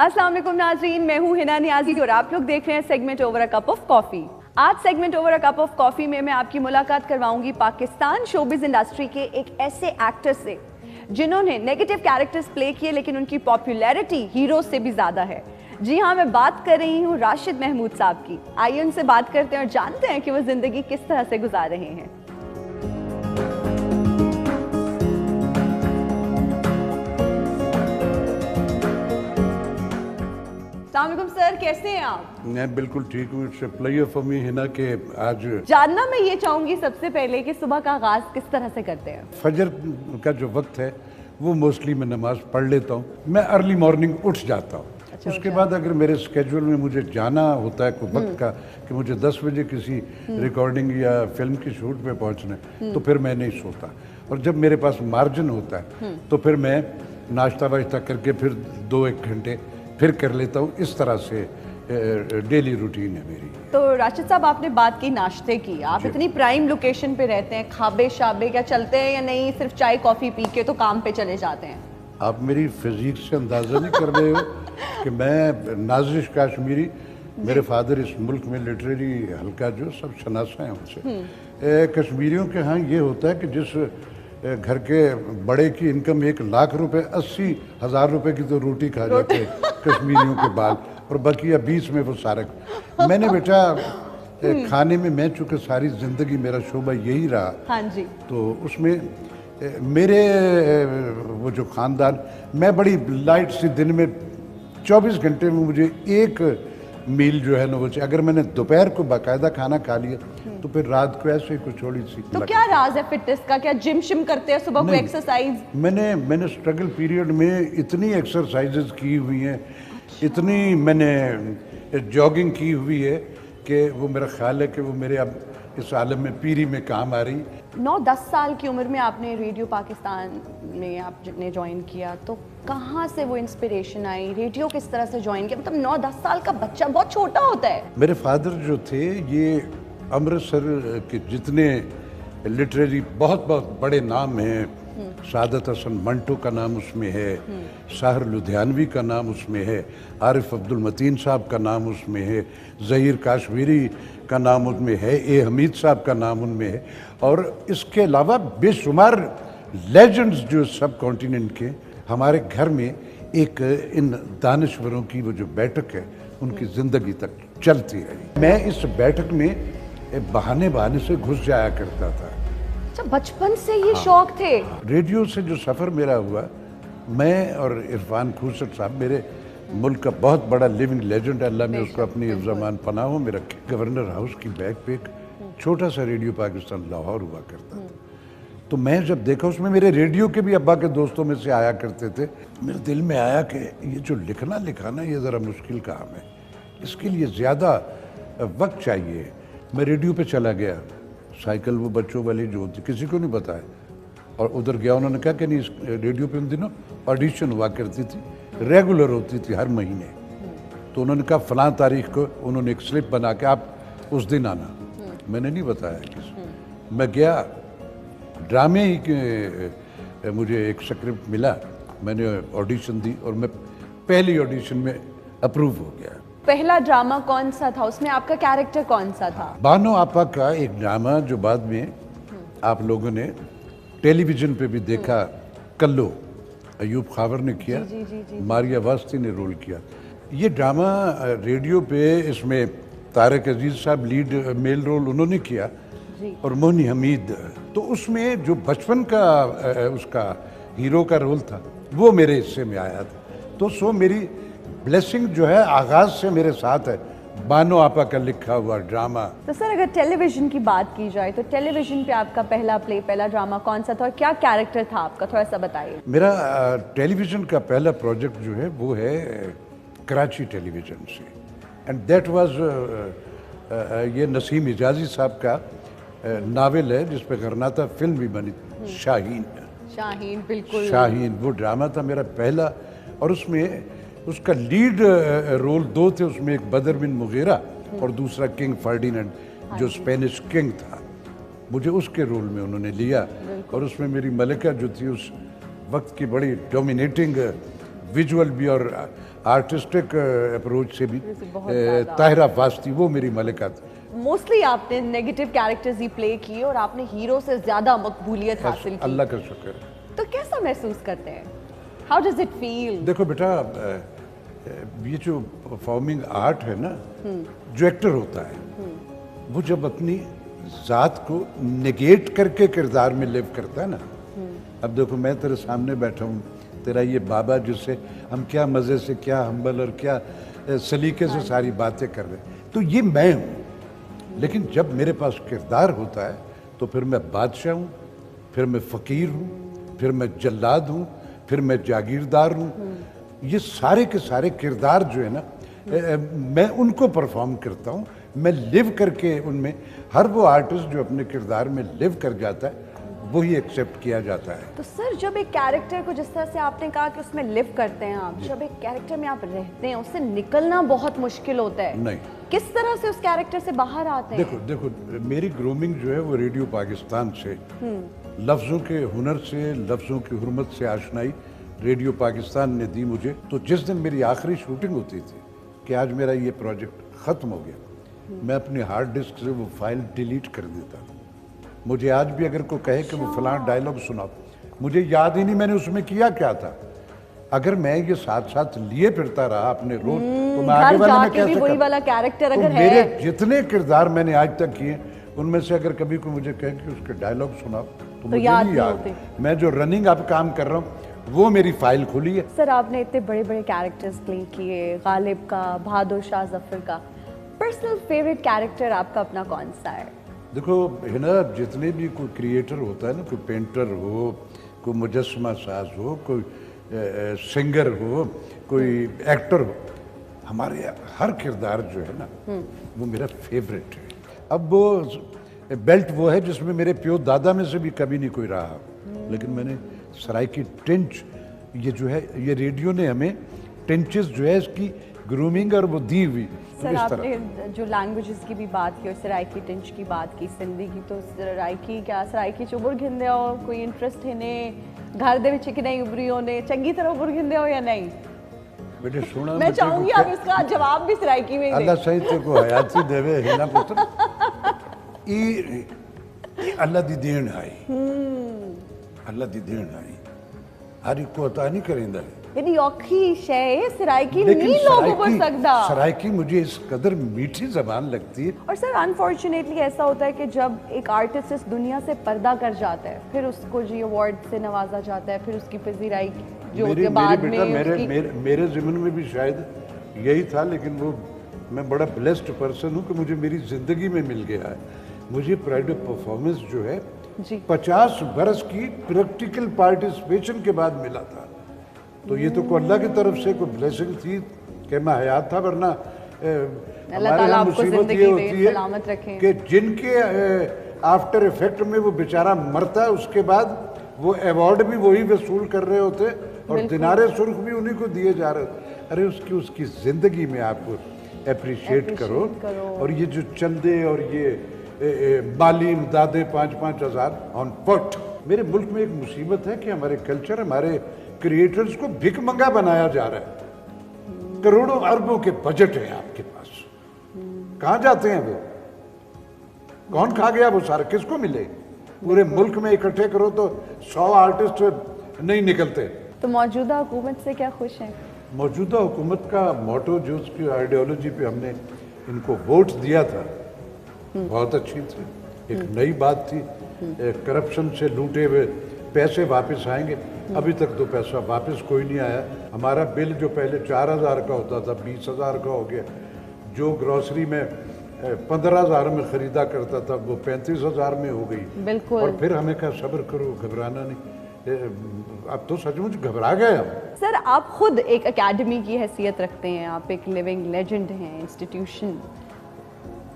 अस्सलाम वालेकुम नाज़रीन, मैं हूँ हिना नियाज़ी और आप लोग देख रहे हैं segment over a cup of coffee. आज segment over a cup of coffee में मैं आपकी मुलाकात करवाऊंगी पाकिस्तान शोबिज़ इंडस्ट्री के एक ऐसे एक्टर से जिन्होंने नेगेटिव कैरेक्टर्स प्ले किए लेकिन उनकी पॉपुलैरिटी हीरो से भी ज़्यादा है। जी हाँ, मैं बात कर रही हूँ राशिद महमूद साहब की। आइए उनसे बात करते हैं और जानते हैं कि वो ज़िंदगी किस तरह से गुजार रहे हैं। अस्सलामुअलैकुम सर, कैसे हैं आप? मैं बिल्कुल ठीक हूँ। It's a pleasure for me Hina के आज जानना मैं ये चाहूंगी सबसे पहले कि सुबह का आगाज किस तरह से करते हैं? फजर का जो वक्त है वो मोस्टली मैं नमाज पढ़ लेता हूँ। मैं अर्ली मॉर्निंग उठ जाता हूँ। उसके बाद अगर मेरे स्केड्यूल में मुझे जाना होता है कोई वक्त का कि मुझे 10 बजे किसी रिकॉर्डिंग या फिल्म की शूट पे पहुँचना है तो फिर मैं नहीं सोता। और जब मेरे पास मार्जिन होता है तो फिर मैं नाश्ता वाश्ता करके फिर 2-1 घंटे फिर कर लेता हूँ। इस तरह से डेली रूटीन है मेरी। तो राशिद साहब, आपने बात की नाश्ते की, आप इतनी प्राइम लोकेशन पे रहते हैं, खाबे शाबे क्या चलते हैं या नहीं, सिर्फ चाय कॉफी पी के तो काम पे चले जाते हैं? आप मेरी फिजिक से अंदाज़ा नहीं कर रहे हो कि मैं नाजिश काश्मीरी, मेरे फादर इस मुल्क में लिटरेरी हल्का जो सब शनासा हैं उनसे। कश्मीरियों के यहाँ ये होता है कि जिस घर के बड़े की इनकम 1 लाख रुपए 80,000 रुपए की तो रोटी खा जाते हैं कश्मीरियों के बाल, और बाकी 20 में वो सारा। मैंने बेटा खाने में, मैं चूँकि सारी ज़िंदगी मेरा शोबा यही रहा, हाँ जी, तो उसमें मेरे वो जो ख़ानदान, मैं बड़ी लाइट सी दिन में 24 घंटे में मुझे एक मील जो है ना वो चाहिए। अगर मैंने दोपहर को बाकायदा खाना खा लिया तो फिर रात को ऐसे ही कुछ थोड़ी सी। तो क्या राज है फिटनेस का? क्या जिम शिम करते हैं सुबह को, एक्सरसाइज? मैंने स्ट्रगल पीरियड में इतनी एक्सरसाइजेज की हुई हैं, इतनी मैंने जॉगिंग की हुई है कि वो मेरा ख्याल है कि वो मेरे अब इस आलम में पीरी में काम आ रही। 9-10 साल की उम्र में आपने रेडियो पाकिस्तान में आपने ज्वाइन किया, तो कहाँ से वो इंस्पिरेशन आई? रेडियो किस तरह से ज्वाइन किया? मतलब 9-10 साल का बच्चा बहुत छोटा होता है। मेरे फादर जो थे ये अमृतसर के जितने लिटरेरी बहुत बहुत बड़े नाम हैं, सादत हसन मंटो का नाम उसमें है, साहर लुधियानवी का नाम उसमें है, आरिफ अब्दुल मतीन साहब का नाम उसमें है, ज़हीर काश्मीरी का नाम उनमें है, ए हमीद साहब का नाम उनमें है, और इसके अलावा बेशुमार लेजेंड्स जो सब कॉन्टिनेंट के। हमारे घर में एक इन दानश्वरों की वो जो बैठक है उनकी ज़िंदगी तक चलती रही। मैं इस बैठक में बहाने बहाने से घुस जाया करता था। अच्छा, बचपन से ये शौक थे? रेडियो से जो सफ़र मेरा हुआ, मैं और इरफान खूसट साहब, मेरे मुल्क का बहुत बड़ा लिविंग लेजेंड, अल्लाह ने उसको अपनी ज़मान पनाहों में रखे। गवर्नर हाउस की बैग पे एक छोटा सा रेडियो पाकिस्तान लाहौर हुआ करता था। तो मैं जब देखा उसमें मेरे रेडियो के भी अब्बा के दोस्तों में से आया करते थे, मेरे दिल में आया कि ये जो लिखना लिखाना ये ज़रा मुश्किल काम है, इसके लिए ज़्यादा वक्त चाहिए। मैं रेडियो पे चला गया, साइकिल वो बच्चों वाली जो होती किसी को नहीं बताया, और उधर गया। उन्होंने कहा कि नहीं, इस रेडियो पे उन दिनों ऑडिशन हुआ करती थी, रेगुलर होती थी हर महीने। तो उन्होंने कहा फ़लाँ तारीख को, उन्होंने एक स्लिप बना के आप उस दिन आना। मैंने नहीं बताया किसी। मैं गया, ड्रामे ही के मुझे एक स्क्रिप्ट मिला, मैंने ऑडिशन दी और मैं पहली ऑडिशन में अप्रूव हो गया। पहला ड्रामा कौन सा था? उसमें आपका कैरेक्टर कौन सा था? बानो आपा का एक ड्रामा जो बाद में आप लोगों ने टेलीविज़न पे भी देखा, कल्लो, अयूब खावर ने किया, मारिया वास्ती ने रोल किया। ये ड्रामा रेडियो पे, इसमें तारक अजीज़ साहब लीड मेल रोल उन्होंने किया और मोहनी हमीद। तो उसमें जो बचपन का उसका हीरो का रोल था वो मेरे हिस्से में आया था। तो सो मेरी ब्लेसिंग जो है आगाज़ से मेरे साथ है, बानो आपा का लिखा हुआ ड्रामा। तो सर, अगर टेलीविज़न की बात की जाए तो टेलीविज़न पे आपका पहला प्ले, पहला ड्रामा कौन सा था और क्या कैरेक्टर था आपका? थोड़ा सा बताइए। मेरा टेलीविज़न का पहला प्रोजेक्ट जो है वो है कराची टेलीविज़न से, एंड दैट वाज ये नसीम हिजाजी साहब का नावल है जिस पे गरनाता फिल्म भी बनी, शाहीन। शाहीन, बिल्कुल शाहीन, वो ड्रामा था मेरा पहला। और उसमें उसका लीड रोल 2 थे, उसमें एक बदर बिन मुगीरा और दूसरा किंग फर्डिनेंड जो स्पेनिश किंग था। मुझे उसके रोल में उन्होंने लिया और उसमें मेरी मलिका जो थी उस वक्त की बड़ी डोमिनेटिंग विजुअल भी और आर्टिस्टिक अप्रोच से भी ताहिरा वास्ती, वो मेरी मलिका थी। मोस्टली आपने नेगेटिव कैरेक्टर्स ही प्ले किए और आपने हीरो से ज्यादा मकबूलियत हासिल की। अल्लाह का शुक्र। तो कैसा महसूस करते हैं? How does it feel? देखो बेटा, ये जो परफॉर्मिंग आर्ट है ना, जो एक्टर होता है वो जब अपनी ज़ात को नेगेट करके किरदार में लिव करता है ना, अब देखो मैं तेरे सामने बैठा हूँ, तेरा ये बाबा जिससे हम क्या मज़े से, क्या हम्बल और क्या सलीके से सारी बातें कर रहे हैं, तो ये मैं हूँ। लेकिन जब मेरे पास किरदार होता है तो फिर मैं बादशाह हूँ, फिर मैं फ़कीर हूँ, फिर मैं जल्लाद हूँ, फिर मैं जागीरदार हूँ। ये सारे के सारे किरदार जो है ना, मैं उनको परफॉर्म करता हूँ, मैं लिव करके उनमें। हर वो आर्टिस्ट जो अपने किरदार में लिव कर जाता है वही एक्सेप्ट किया जाता है। तो सर, जब एक कैरेक्टर को, जिस तरह से आपने कहा कि उसमें लिव करते हैं आप, जब एक कैरेक्टर में आप रहते हैं उससे निकलना बहुत मुश्किल होता है। नहीं, किस तरह से उस कैरेक्टर से बाहर आते हैं? देखो मेरी ग्रूमिंग जो है वो रेडियो पाकिस्तान से, लफ्ज़ों के हुनर से, लफ्ज़ों की हुर्मत से आशनाई रेडियो पाकिस्तान ने दी मुझे। तो जिस दिन मेरी आखिरी शूटिंग होती थी कि आज मेरा ये प्रोजेक्ट ख़त्म हो गया, मैं अपने हार्ड डिस्क से वो फाइल डिलीट कर देता। मुझे आज भी अगर कोई कहे कि वो फलां डायलॉग सुनाओ, मुझे याद ही नहीं मैंने उसमें किया क्या था। अगर मैं ये साथ साथ लिए फिरता रहा अपने रोज, तो मैं आगे वाले में कैसे वही वाला कैरेक्टर अगर है। मेरे जितने किरदार मैंने आज तक किए उनमें से अगर कभी कोई मुझे कहे कि उसके डायलॉग सुनाओ तो मुझे नहीं याद। मैं जो रनिंग अब काम कर रहा हूँ वो मेरी फाइल खुली है। सर, आपने इतने बड़े बड़े कैरेक्टर्स प्ले किए, गालिब का, बहादुर शाह जफर का, पर्सनल फेवरेट कैरेक्टर आपका अपना कौन सा है? देखो है ना, जितने भी कोई क्रिएटर होता है ना, कोई पेंटर हो, कोई मुजस्समा साज हो, कोई सिंगर हो, कोई एक्टर हो, हमारे हर किरदार जो है ना वो मेरा फेवरेट है। अब वो बेल्ट वो है जिसमें मेरे प्यो दादा में से भी कभी नहीं कोई रहा, लेकिन मैंने सराइकी टेंच, ये जो है ये रेडियो ने हमें टेंचेस जो है इसकी ग्रूमिंग और वो दी हुई। सर, आपने जो लैंग्वेजेस की भी बात की और सराइकी टेंच की बात की, सिंधी की, तो सराइकी क्या सराइकी च उबर घिंदे हो? कोई इंटरेस्ट है ने घर दे विच कि नहीं उबरी होने चंगी तरह उबर घिंदे हो या नहीं? बेटे सुना, मैं चाहूंगी आप इसका जवाब भी सराइकी में दें। अल्लाह सही ते को हयाती देवे है ना पुत्र। ये अल्लाह दी then I, Allah the then I, हर एक को अता नहीं करेंदा है। यानी औखी शय सराइकी नहीं लोगों पर सकदा। सराइकी मुझे इस कदर मीठी जबान लगती है। और सर, अनफॉर्चुनेटली ऐसा होता है कि जब एक आर्टिस्ट इस दुनिया से पर्दा कर जाता है, फिर उसको जी अवार्ड से नवाजा जाता है, फिर उसकी पजीराई जो मेरे बाद बेटा, में मेरे ज़िम्मन में भी शायद यही था, लेकिन वो मैं बड़ा ब्लेस्ड पर्सन हूँ कि मुझे मेरी ज़िंदगी में मिल गया है। मुझे प्राइड ऑफ परफॉर्मेंस जो है 50 बरस की प्रैक्टिकल पार्टिसिपेशन के बाद मिला था। तो ये तो अल्लाह की तरफ से कोई ब्लेसिंग थी कि मैं हयात था, वरना हमारे यहाँ मुसीबत ये होती है कि जिनके आफ्टर इफेक्ट में वो बेचारा मरता है, उसके बाद वो अवार्ड भी वही वसूल कर रहे होते और दिनारे सुर्ख भी उन्हीं को दिए जा रहे होते। अरे उसकी ज़िंदगी में आपको अप्रिशिएट करो। और ये जो चंदे और ये माली इमदादें 5-5 हज़ार ऑन पट, मेरे मुल्क में एक मुसीबत है कि हमारे कल्चर, हमारे क्रिएटर्स को भिख मंगा बनाया जा रहा है। करोड़ों अरबों के बजट है आपके पास, कहाँ जाते हैं वो? कौन खा गया वो सारा? किसको मिले? पूरे मुल्क में इकट्ठे करो तो 100 आर्टिस्ट नहीं निकलते। तो मौजूदा हुकूमत से क्या खुश हैं? मौजूदा हुकूमत का मोटो जो उसकी आइडियोलॉजी पे हमने इनको वोट दिया था बहुत अच्छी थी, एक नई बात थी। करप्शन से लूटे हुए पैसे वापस आएंगे। अभी तक तो पैसा वापस कोई नहीं आया। हमारा बिल जो पहले 4,000 का होता था 20,000 का हो गया। जो ग्रोसरी में 15,000 में खरीदा करता था वो 35,000 में हो गई। बिल्कुल। और फिर हमें कहा सब्र करो, घबराना नहीं। अब तो सचमुच घबरा गए हम। सर, आप खुद एक एकेडमी की हैसियत रखते हैं, आप एक लिविंग लेजेंड हैं, इंस्टीट्यूशन।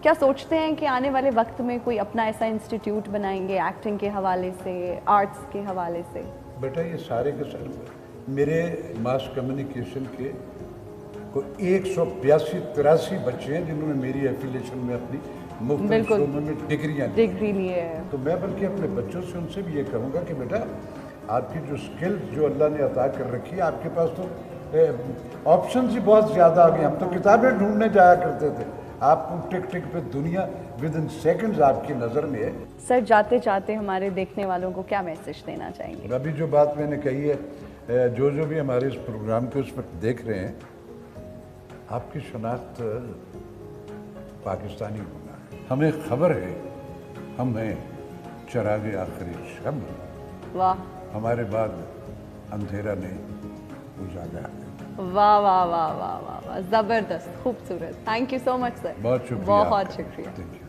क्या सोचते हैं कि आने वाले वक्त में कोई अपना ऐसा इंस्टीट्यूट बनाएंगे एक्टिंग के हवाले से, आर्ट्स के हवाले से? बेटा ये सारे के सारे मेरे मास कम्युनिकेशन के कोई 182-83 बच्चे हैं जिन्होंने मेरी एफिलिएशन में अपनी मुफ्त शोबों में डिग्री ली है। तो मैं बल्कि अपने बच्चों से उनसे भी ये कहूँगा कि बेटा आपकी जो स्किल्स जो अल्लाह ने अता कर रखी है, आपके पास तो ऑप्शन ही बहुत ज़्यादा आ गए, हम तो किताबें ढूंढने जाया करते थे, आपको टिक टिक पे दुनिया विद इन सेकेंड्स आपकी नज़र में है। सर जाते जाते हमारे देखने वालों को क्या मैसेज देना चाहेंगे? और अभी जो बात मैंने कही है, जो भी हमारे इस प्रोग्राम को इस वक्त देख रहे हैं, आपकी शनाख्त पाकिस्तानी होना है। हमें खबर है हम हैं चिराग आखिरी शब, वाह हमारे बाद अंधेरा नहीं उजाला है। वाह वाह वाह वाह वाह वाह, जबरदस्त, खूबसूरत। Thank you so much sir, बहुत शुक्रिया बहुत आपका। शुक्रिया। Thank you.